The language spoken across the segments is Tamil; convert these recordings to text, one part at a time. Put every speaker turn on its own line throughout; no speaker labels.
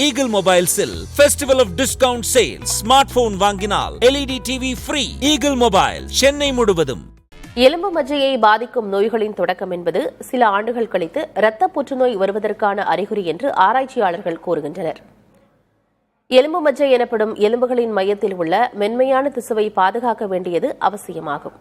Eagle Mobiles-இல் Festival of Discount Sale. Smartphone வாங்கினால் LED TV free. Eagle Mobile, Chennai முழுவதும்.
எலும்பு மஜ்ஜையை பாதிக்கும் நோய்களின் தொடக்கம் என்பது சில ஆண்டுகள் கழித்து இரத்த புற்றுநோய் வருவதற்கான அறிகுறி என்று ஆராய்ச்சியாளர்கள் கூறுகின்றனர். எலும்பு மஜ்ஜை எனப்படும் எலும்புகளின் மையத்தில் உள்ள மென்மையான திசுவை பாதுகாக்க வேண்டியது அவசியமாகும்.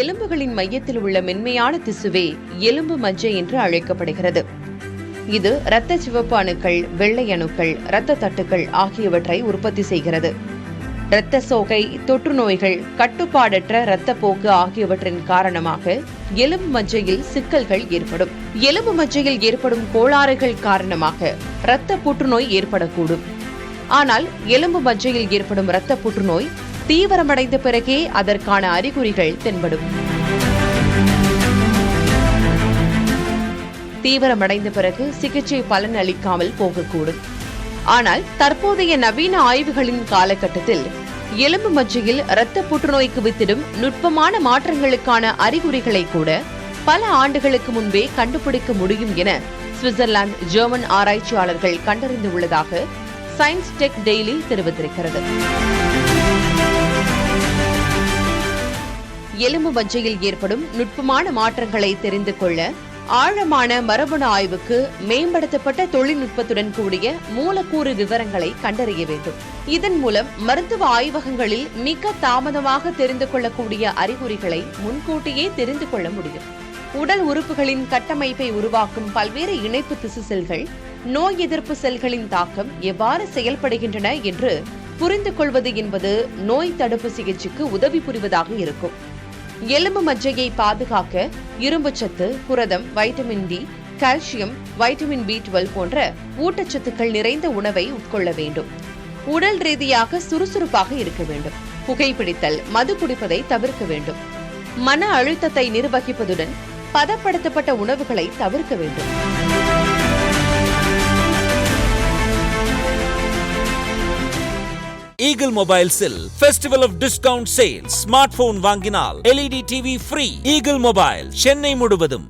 எலும்புகளின் மையத்தில் உள்ள மென்மையான திசுவே எலும்பு மஜ்ஜை என்று அழைக்கப்படுகிறது. இது இரத்த சிவப்பு அணுக்கள், வெள்ளை அணுக்கள், இரத்த தட்டுக்கள் ஆகியவற்றை உற்பத்தி செய்கிறது. இரத்த சோகை, தொற்று நோய்கள், கட்டுப்பாடற்ற இரத்தப்போக்கு ஆகியவற்றின் காரணமாக எலும்பு மஜ்ஜையில் சிக்கல்கள் ஏற்படும். எலும்பு மஜ்ஜையில் ஏற்படும் கோளாறுகள் காரணமாக இரத்த புற்றுநோய் ஏற்படக்கூடும். ஆனால் எலும்பு மஜ்ஜையில் ஏற்படும் இரத்த புற்றுநோய் தீவிரமடைந்த பிறகே அதற்கான அறிகுறிகள் தென்படும். தீவிரமடைந்த பிறகு சிகிச்சை பலன் அளிக்காமல் போகக்கூடும். ஆனால் தற்போதைய நவீன ஆய்வுகளின் காலகட்டத்தில் எலும்பு மஜ்ஜையில் இரத்த புற்றுநோய்க்கு வித்திடும் நுட்பமான மாற்றங்களுக்கான அறிகுறிகளை கூட பல ஆண்டுகளுக்கு முன்பே கண்டுபிடிக்க முடியும் என சுவிட்சர்லாந்து, ஜெர்மன் ஆராய்ச்சியாளர்கள் கண்டறிந்துள்ளதாக சயின்ஸ் டெக் டெய்லி தெரிவித்திருக்கிறது. எலும்பு மஜ்ஜையில் ஏற்படும் நுட்பமான மாற்றங்களை தெரிந்து கொள்ள ஆழமான மரபணு ஆய்வுக்கு மேம்படுத்தப்பட்ட தொழில்நுட்பத்துடன் கூடிய மூலக்கூறு விவரங்களை கண்டறிய வேண்டும். இதன் மூலம் மருத்துவ ஆய்வகங்களில் மிக தாமதமாக தெரிந்து கொள்ளக்கூடிய அறிகுறிகளை முன்கூட்டியே தெரிந்து கொள்ள முடியும். உடல் உறுப்புகளின் கட்டமைப்பை உருவாக்கும் பல்வேறு இணைப்பு திசு செல்கள், நோய் எதிர்ப்பு செல்களின் தாக்கம் எவ்வாறு செயல்படுகின்றன என்று புரிந்து கொள்வது என்பது நோய் தடுப்பு சிகிச்சைக்கு உதவி புரிவதாக இருக்கும். எலும்பு மஜ்ஜையை பாதுகாக்க இரும்புச்சத்து, புரதம், vitamin D, calcium, vitamin B12 போன்ற ஊட்டச்சத்துக்கள் நிறைந்த உணவை உட்கொள்ள வேண்டும். உடல் ரீதியாக சுறுசுறுப்பாக இருக்க வேண்டும். புகைப்பிடித்தல், மது குடிப்பதை தவிர்க்க வேண்டும். மன அழுத்தத்தை நிர்வகிப்பதுடன் பதப்படுத்தப்பட்ட உணவுகளை தவிர்க்க வேண்டும்.
Eagle Mobiles-இல் Festival of Discount Sale. Smartphone வாங்கினால் LED TV free. Eagle Mobile, Chennai முழுவதும்.